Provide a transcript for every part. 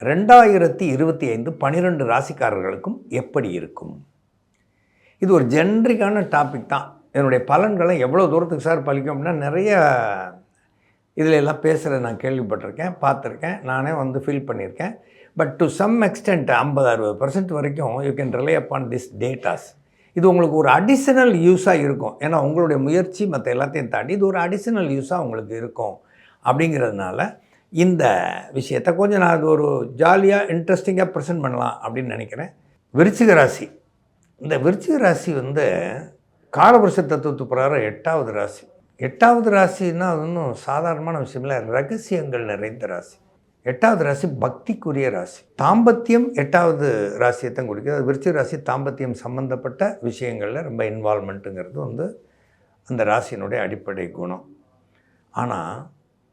2025 12 ராசிக்காரர்களுக்கும் எப்படி இருக்கும்? இது ஒரு ஜென்ரிக்கான டாபிக் தான். என்னுடைய பலன்களை எவ்வளோ தூரத்துக்கு சார் பலிக்கும் அப்படின்னா, நிறைய இதில் எல்லாம் பேசுகிறத நான் கேள்விப்பட்டிருக்கேன், பார்த்துருக்கேன், நானே வந்து ஃபீல் பண்ணியிருக்கேன். பட் டு சம் எக்ஸ்டென்ட் 50-60% வரைக்கும் you can rely upon this datas. இது உங்களுக்கு ஒரு அடிஷனல் யூஸாக இருக்கும். ஏன்னா உங்களுடைய முயற்சி மற்ற எல்லாத்தையும் தாண்டி இது ஒரு அடிஷனல் யூஸாக உங்களுக்கு இருக்கும். அப்படிங்கிறதுனால இந்த விஷயத்தை கொஞ்சம் நான் அது ஒரு ஜாலியாக இன்ட்ரெஸ்டிங்காக ப்ரெசென்ட் பண்ணலாம் அப்படின்னு நினைக்கிறேன். விருச்சிக ராசி. இந்த விருச்சிக ராசி வந்து காலபுருஷ தத்துவத்து பிரகாரம் 8வது ராசி. 8வது ராசின்னா அது ஒன்றும் சாதாரணமான விஷயம் இல்லை, ரகசியங்கள் நிறைந்த ராசி. 8வது ராசி பக்திக்குரிய ராசி. தாம்பத்தியம் 8வது ராசியைத்தான் குறிக்குது. அது விருச்சிக ராசி தாம்பத்தியம் சம்மந்தப்பட்ட விஷயங்களில் ரொம்ப இன்வால்மெண்ட்டுங்கிறது வந்து அந்த ராசியினுடைய அடிப்படை குணம். ஆனால்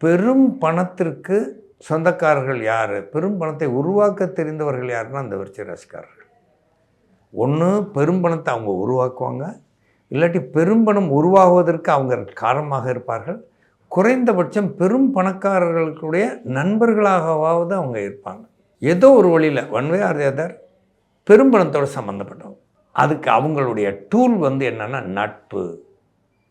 பெரும் பணத்திற்கு சொந்தக்காரர்கள் யார், பெரும் பணத்தை உருவாக்க தெரிந்தவர்கள் யாருன்னா அந்த விருச்சிக ராசிக்காரர்கள். ஒன்று பெரும் பணத்தை அவங்க உருவாக்குவாங்க, இல்லாட்டி பெரும்பணம் உருவாகுவதற்கு அவங்க காரணமாக இருப்பார்கள். குறைந்தபட்சம் பெரும் பணக்காரர்களுடைய நண்பர்களாகவாவது அவங்க இருப்பாங்க. ஏதோ ஒரு வழியில் one way or the other பெரும்பணத்தோடு சம்மந்தப்பட்டவங்க. அதுக்கு அவங்களுடைய டூல் வந்து என்னென்னா நட்பு.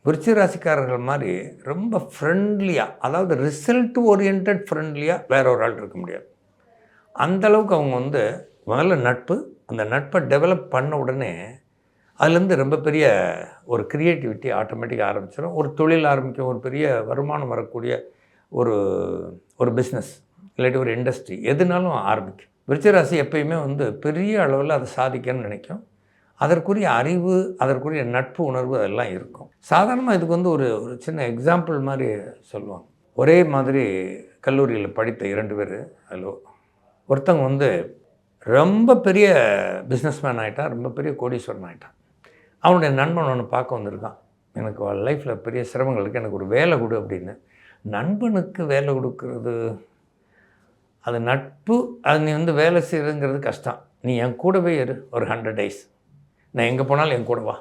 விருச்சிக ராசிக்காரர்கள் மாதிரி ரொம்ப ஃப்ரெண்ட்லியாக, அதாவது ரிசல்ட் ஓரியன்ட் ஃப்ரெண்ட்லியாக வேற ஒரு ஆள் இருக்க முடியாது. அந்தளவுக்கு அவங்க வந்து முதல்ல நட்பு, அந்த நட்பை டெவலப் பண்ண உடனே அதுலேருந்து ரொம்ப பெரிய ஒரு க்ரியேட்டிவிட்டி ஆட்டோமேட்டிக்காக ஆரம்பிச்சிடும். ஒரு தொழில் ஆரம்பிக்கும், ஒரு பெரிய வருமானம் வரக்கூடிய ஒரு பிஸ்னஸ் இல்லாட்டி ஒரு இண்டஸ்ட்ரி எதுனாலும் ஆரம்பிக்கும். விருச்சிக ராசி எப்பயுமே வந்து பெரிய அளவில் அதை சாதிக்கணும்னு நினைக்கும். அதற்குரிய அறிவு, அதற்குரிய நட்பு உணர்வு அதெல்லாம் இருக்கும். சாதாரணமாக இதுக்கு வந்து ஒரு சின்ன எக்ஸாம்பிள் மாதிரி சொல்லுவாங்க. ஒரே மாதிரி கல்லூரியில் படித்த 2 பேர், அதில் ஒருத்தவங்க வந்து ரொம்ப பெரிய பிஸ்னஸ்மேன் ஆகிட்டான், ரொம்ப பெரிய கோடீஸ்வரன் ஆகிட்டான். அவனுடைய நண்பன் ஒன்று பார்க்க வந்திருக்கான். எனக்கு லைஃப்பில் பெரிய சிரமங்களுக்கு எனக்கு ஒரு வேலை கொடு அப்படின்னு. நண்பனுக்கு வேலை கொடுக்கறது அது நட்பு. அது நீ வந்து வேலை செய்கிறதுங்கிறது கஷ்டம். நீ என் கூடவே இரு ஒரு 100 days, நான் எங்கே போனாலும் என் கூட வா,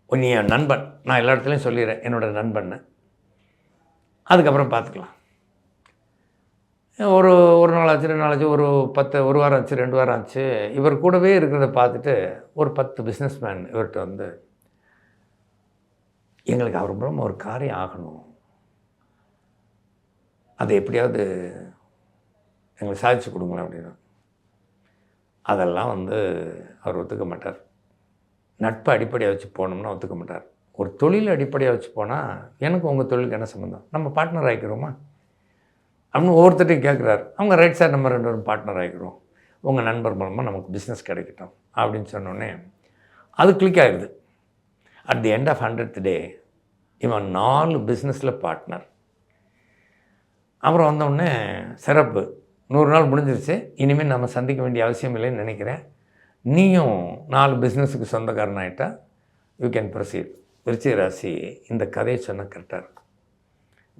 நீ என் நண்பன், நான் எல்லா இடத்துலையும் சொல்லிடுறேன் என்னோடய நண்பன்னு, அதுக்கப்புறம் பார்த்துக்கலாம். ஒரு நாள் ஆச்சு, 2 நாள் ஆச்சு, ஒரு வாரம் ஆச்சு, 2 வாரம் ஆச்சு. இவர் கூடவே இருக்கிறத பார்த்துட்டு ஒரு 10 பிஸ்னஸ்மேன் இவர்கிட்ட வந்து, எங்களுக்கு அவர் மூலமாக ஒரு காரியம் ஆகணும், அதை எப்படியாவது எங்களுக்கு சாதிச்சு கொடுங்களேன் அப்படின்னா. அதெல்லாம் வந்து அவர் ஒத்துக்க மாட்டார். நட்பை அடிப்படையாக வச்சு போனோம்னா ஒத்துக்க மாட்டார். ஒரு தொழில் அடிப்படையாக வச்சு போனால் எனக்கு உங்கள் தொழிலுக்கு என்ன சம்மந்தம், நம்ம பார்ட்னர் ஆகிக்கிறோமா அப்படின்னு ஒவ்வொருத்தரையும் கேட்குறாரு. அவங்க ரைட் சார், நம்ம 2 பேரும் பார்ட்னர் ஆகிக்கிறோம், உங்கள் நண்பர் மூலமாக நமக்கு பிஸ்னஸ் கிடைக்கட்டும் அப்படின்னு சொன்னோடனே அது கிளிக் ஆகிடுது. At the end of 100th day இவன் 4 பிஸ்னஸில் பார்ட்னர். அப்புறம் வந்தோடனே சிறப்பு, 100 நாள் முடிஞ்சிருச்சு, இனிமேல் நம்ம சந்திக்க வேண்டிய அவசியம் இல்லைன்னு நினைக்கிறேன், நீயும் 4 பிஸ்னஸுக்கு சொந்தக்காரன் ஆகிட்டா யூ கேன் ப்ரொசீட். விருச்சிக ராசி இந்த கதையை சொன்னால் கரெக்டாக இருக்கும்.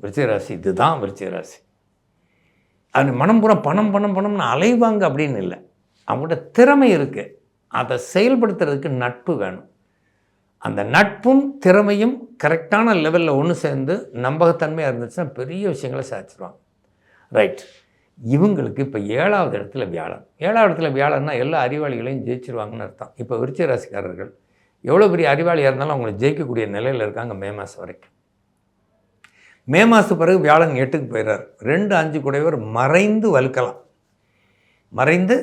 விருச்சிக ராசி இதுதான் விருச்சிக ராசி. அது மனம் பூரா பணம்னு அலைவாங்க அப்படின்னு இல்லை. அவங்கள்ட்ட திறமை இருக்குது, அதை செயல்படுத்துறதுக்கு நட்பு வேணும். அந்த நட்பும் திறமையும் கரெக்டான லெவலில் ஒன்று சேர்ந்து நம்பகத்தன்மையாக இருந்துச்சுன்னா பெரிய விஷயங்களை சாதிச்சிருவாங்க. ரைட். இவங்களுக்கு இப்போ 7வது இடத்துல வியாழன். 7வது இடத்துல வியாழன்னா எல்லா அறிவாளிகளையும் ஜெயிச்சிருவாங்கன்னு அர்த்தம். இப்போ விருச்சிக ராசிக்காரர்கள் எவ்வளோ பெரிய அறிவாளியாக இருந்தாலும் அவங்களை ஜெயிக்கக்கூடிய நிலையில் இருக்காங்க மே மாதம் வரைக்கும். மே மாதத்துக்கு பிறகு வியாழன் 8க்கு போயிடுறார். 2-5 கூடையவர் மறைந்து வலுக்கலாம், மறைந்து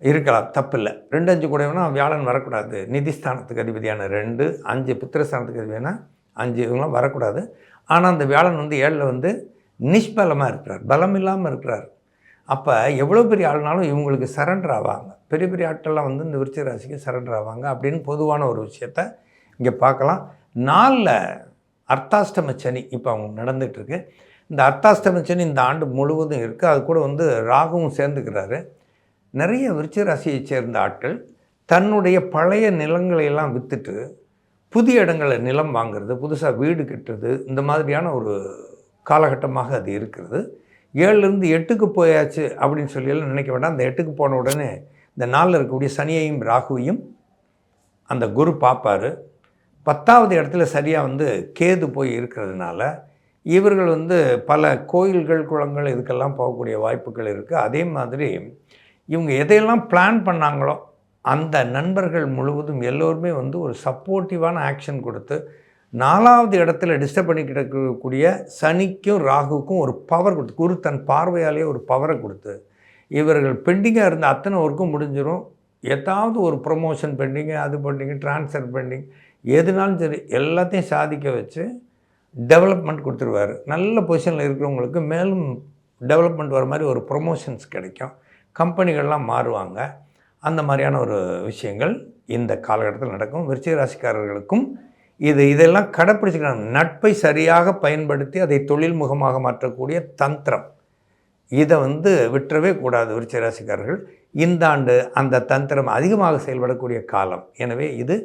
இருக்கலாம், தப்பில்லை. 2-5 கூடையவனா வியாழன் வரக்கூடாது. நிதிஸ்தானத்துக்கு அதிபதியான 2, 5 புத்திரஸ்தானத்துக்கு அதிபதியான 5 இவங்களாம் வரக்கூடாது. ஆனால் அந்த வியாழன் வந்து 7ல் வந்து நிஷ்பலமாக இருக்கிறார், பலம் இல்லாமல் இருக்கிறார். அப்போ எவ்வளோ பெரிய ஆள்னாலும் இவங்களுக்கு சரண்டர் ஆவாங்க. பெரிய பெரிய ஆட்கள்லாம் வந்து இந்த விருச்சிக ராசிக்கு சரண்டர் ஆவாங்க அப்படின்னு பொதுவான ஒரு விஷயத்தை இங்கே பார்க்கலாம். 4ல் அர்த்தாஷ்டம சனி இப்போ அவங்க நடந்துகிட்ருக்கு. இந்த அர்த்தாஷ்டம சனி இந்த ஆண்டு முழுவதும் இருக்குது. அது கூட வந்து ராகுவும் சேர்ந்துக்கிறாரு. நிறைய விருச்சிக ராசியை சேர்ந்த ஆட்கள் தன்னுடைய பழைய நிலங்களையெல்லாம் விற்றுட்டு புதிய இடங்களில் நிலம் வாங்கிறது, புதுசாக வீடு கட்டுறது, இந்த மாதிரியான ஒரு காலகட்டமாக அது இருக்கிறது. 7லேருந்து 8க்கு போயாச்சு அப்படின்னு சொல்லியெல்லாம் நினைக்க வேண்டாம். அந்த 8க்கு போன உடனே இந்த 4ல் இருக்கக்கூடிய சனியையும் ராகுவையும் அந்த குரு பார்ப்பார். 10வது இடத்துல சரியாக வந்து கேது போய் இருக்கிறதுனால இவர்கள் வந்து பல கோயில்கள், குளங்கள் இதுக்கெல்லாம் போகக்கூடிய வாய்ப்புகள் இருக்குது. அதே மாதிரி இவங்க எதையெல்லாம் பிளான் பண்ணாங்களோ அந்த நண்பர்கள் முழுவதும் எல்லோருமே வந்து ஒரு சப்போர்ட்டிவான ஆக்ஷன் கொடுத்து 4வது இடத்துல டிஸ்டர்ப் பண்ணி கிடக்கக்கூடிய சனிக்கும் ராகுக்கும் ஒரு பவர் கொடுத்து, குரு தன் பார்வையாலேயே ஒரு பவரை கொடுத்து, இவர்கள் பெண்டிங்காக இருந்த அத்தனை ஒர்க்கும் முடிஞ்சிடும். ஏதாவது ஒரு ப்ரொமோஷன் பெண்டிங்கு, அது பெண்டிங்கு, ட்ரான்ஸ்ஃபர் பெண்டிங், எதுனாலும் சரி எல்லாத்தையும் சாதிக்க வச்சு டெவலப்மெண்ட் கொடுத்துருவார். நல்ல பொசிஷனில் இருக்கிறவங்களுக்கு மேலும் டெவலப்மெண்ட் வர மாதிரி ஒரு ப்ரொமோஷன்ஸ் கிடைக்கும். கம்பெனிகள்லாம் மாறுவாங்க. அந்த மாதிரியான ஒரு விஷயங்கள் இந்த காலகட்டத்தில் நடக்கும். விருச்சிக ராசிக்காரர்களுக்கும் இதெல்லாம் கடைப்பிடிச்சிக்கிறாங்க. நட்பை சரியாக பயன்படுத்தி அதை தொழில் முகமாக மாற்றக்கூடிய தந்திரம், இதை வந்து விட்டுறவே கூடாது விருச்சிக ராசிக்காரர்கள். இந்த ஆண்டு அந்த தந்திரம் அதிகமாக செயல்படக்கூடிய காலம். எனவே இது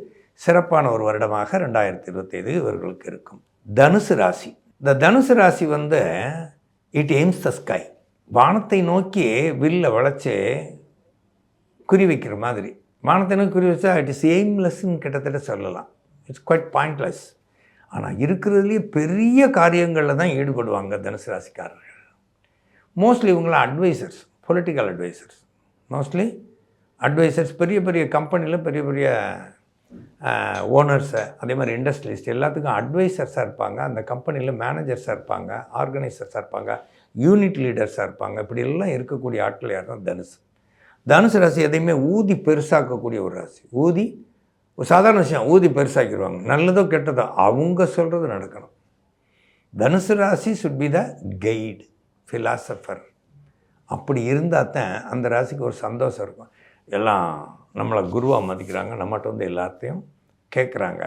சிறப்பான ஒரு வருடமாக 2025 இவர்களுக்கு இருக்கும். தனுசு ராசி. இந்த தனுசு ராசி வந்து இட் எய்ம்ஸ் த ஸ்கை. வானத்தை நோக்கி வில்லை வளைச்சி குறி வைக்கிற மாதிரி. வானத்தை நோக்கி குறி வச்சா இட் இஸ் எய்ம்லெஸ்ன்னு கிட்டத்தட்ட சொல்லலாம். It's quite pointless. ஆனால் இருக்கிறதுலேயே பெரிய காரியங்களில் தான் ஈடுபடுவாங்க தனுசு ராசிக்காரர்கள். மோஸ்ட்லி இவங்களாம் advisers, political advisers. Mostly advisers பெரிய பெரிய கம்பெனியில் பெரிய பெரிய ஓனர்ஸை, அதே மாதிரி இண்டஸ்ட்ரியலிஸ்ட் எல்லாத்துக்கும் அட்வைசர்ஸாக இருப்பாங்க. அந்த கம்பெனியில் மேனேஜர்ஸாக இருப்பாங்க, ஆர்கனைசர்ஸாக இருப்பாங்க, யூனிட் லீடர்ஸாக இருப்பாங்க. இப்படி எல்லாம் இருக்கக்கூடிய ஆட்கள் யார் தான் தனுசு. தனுசு ராசி எதையுமே ஊதி பெருசாக்கக்கூடிய ஒரு ராசி. ஊதி ஒரு சாதாரண விஷயம் ஊதி பெருசாக்கிடுவாங்க. நல்லதோ கெட்டதோ அவங்க சொல்கிறது நடக்கணும். தனுசு ராசி should be the guide, philosopher. அப்படி இருந்தால் தான் அந்த ராசிக்கு ஒரு சந்தோஷம் இருக்கும். எல்லாம் நம்மளை குருவாக மதிக்கிறாங்க, நம்மகிட்ட வந்து எல்லாத்தையும் கேட்குறாங்க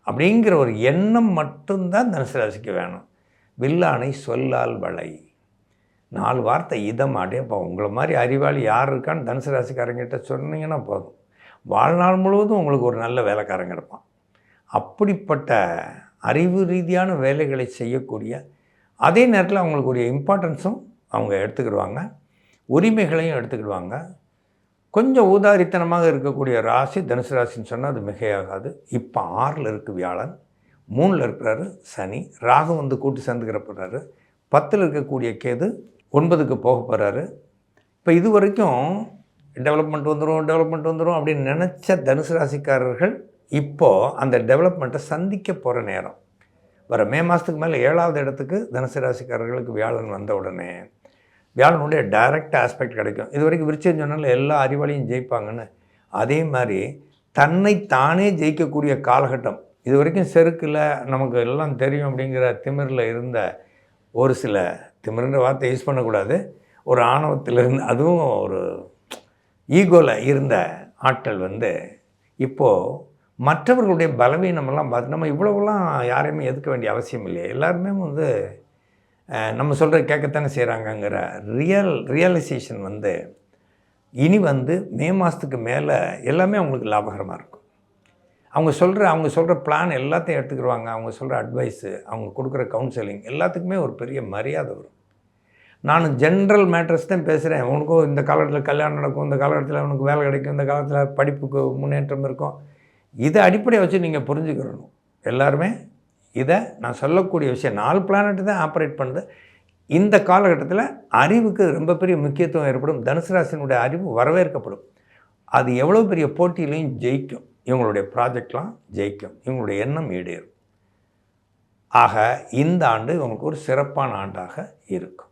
அப்படிங்கிற ஒரு எண்ணம் மட்டும்தான் தனுசு ராசிக்கு வேணும். வில்லானை சொல்லால் வளை. 4 வார்த்தை இதம் அடையப்போ உங்களை மாதிரி அறிவாளி யார் இருக்கான்னு தனுசு ராசிக்காரங்கிட்ட சொன்னீங்கன்னா போதும், வாழ்நாள் முழுவதும் உங்களுக்கு ஒரு நல்ல வேலைக்காரங்க இருப்பான். அப்படிப்பட்ட அறிவு ரீதியான வேலைகளை செய்யக்கூடிய, அதே நேரத்தில் அவங்களுக்கு ஒரு இம்பார்ட்டன்ஸும் அவங்க எடுத்துக்கிடுவாங்க, உரிமைகளையும் எடுத்துக்கிடுவாங்க. கொஞ்சம் ஊதாரித்தனமாக இருக்கக்கூடிய ராசி தனுசு ராசின்னு சொன்னால் அது மிகையாகாது. இப்போ 6ல் இருக்குது வியாழன், 3ல் இருக்கிறாரு சனி, ராகு வந்து கூட்டு சேர்ந்துக்கிற போகிறாரு, 10ல் இருக்கக்கூடிய கேது 9க்கு போக போகிறாரு. இப்போ இது வரைக்கும் டெவலப்மெண்ட் வந்துடும் அப்படின்னு நினச்ச தனுசு ராசிக்காரர்கள் இப்போது அந்த டெவலப்மெண்ட்டை சந்திக்க போகிற நேரம். வர மே மாதத்துக்கு மேலே 7வது இடத்துக்கு தனுசு ராசிக்காரர்களுக்கு வியாழன் வந்த உடனே வியாழனுடைய டைரக்ட் ஆஸ்பெக்ட் கிடைக்கும். இது வரைக்கும் விருச்சிகம் சொன்னாலும் எல்லா அறிவாளியும் ஜெயிப்பாங்கன்னு, அதே மாதிரி தன்னை தானே ஜெயிக்கக்கூடிய காலகட்டம். இது வரைக்கும் செருக்கில் நமக்கு எல்லாம் தெரியும் அப்படிங்கிற திமிரில் இருந்த ஒரு சில, திமிருன்ற வார்த்தை யூஸ் பண்ணக்கூடாது, ஒரு ஆணவத்தில் இருந்து, அதுவும் ஒரு ஈகோவில் இருந்த ஆட்கள் வந்து இப்போது மற்றவர்களுடைய பலவீனமெல்லாம் பார்த்து நம்ம இவ்வளோவெல்லாம் யாரையுமே எதுக்க வேண்டிய அவசியம் இல்லையே, எல்லாருமே வந்து நம்ம சொல்கிற கேட்கத்தானே செய்கிறாங்கங்கிற ரியலைசேஷன் வந்து இனி வந்து மே மாதத்துக்கு மேலே எல்லாமே அவங்களுக்கு லாபகரமாக இருக்கும். அவங்க சொல்கிற பிளான் எல்லாத்தையும் எடுத்துக்கிடுவாங்க. அவங்க சொல்கிற அட்வைஸு, அவங்க கொடுக்குற கவுன்சிலிங் எல்லாத்துக்குமே ஒரு பெரிய மரியாதை வரும். நான் ஜென்ரல் மேட்டர்ஸ் தான் பேசுகிறேன். உனக்கும் இந்த காலகட்டத்தில் கல்யாணம் நடக்கும், இந்த காலகட்டத்தில் உனக்கு வேலை கிடைக்கும், இந்த காலத்தில் படிப்புக்கு முன்னேற்றம் இருக்கும். இதை அடிப்படையை வச்சு நீங்கள் புரிஞ்சுக்கிறணும். எல்லாருமே இதை நான் சொல்லக்கூடிய விஷயம் 4 பிளானெட்டு தான் ஆப்ரேட் பண்ணுது. இந்த காலகட்டத்தில் அறிவுக்கு ரொம்ப பெரிய முக்கியத்துவம் ஏற்படும். தனுசு ராசியினுடைய அறிவு வரவேற்கப்படும். அது எவ்வளோ பெரிய போட்டியிலையும் ஜெயிக்கும். இவங்களுடைய ப்ராஜெக்ட்லாம் ஜெயிக்கும். இவங்களுடைய எண்ணம் ஈடேறும். ஆக இந்த ஆண்டு இவங்களுக்கு ஒரு சிறப்பான ஆண்டாக இருக்கும்.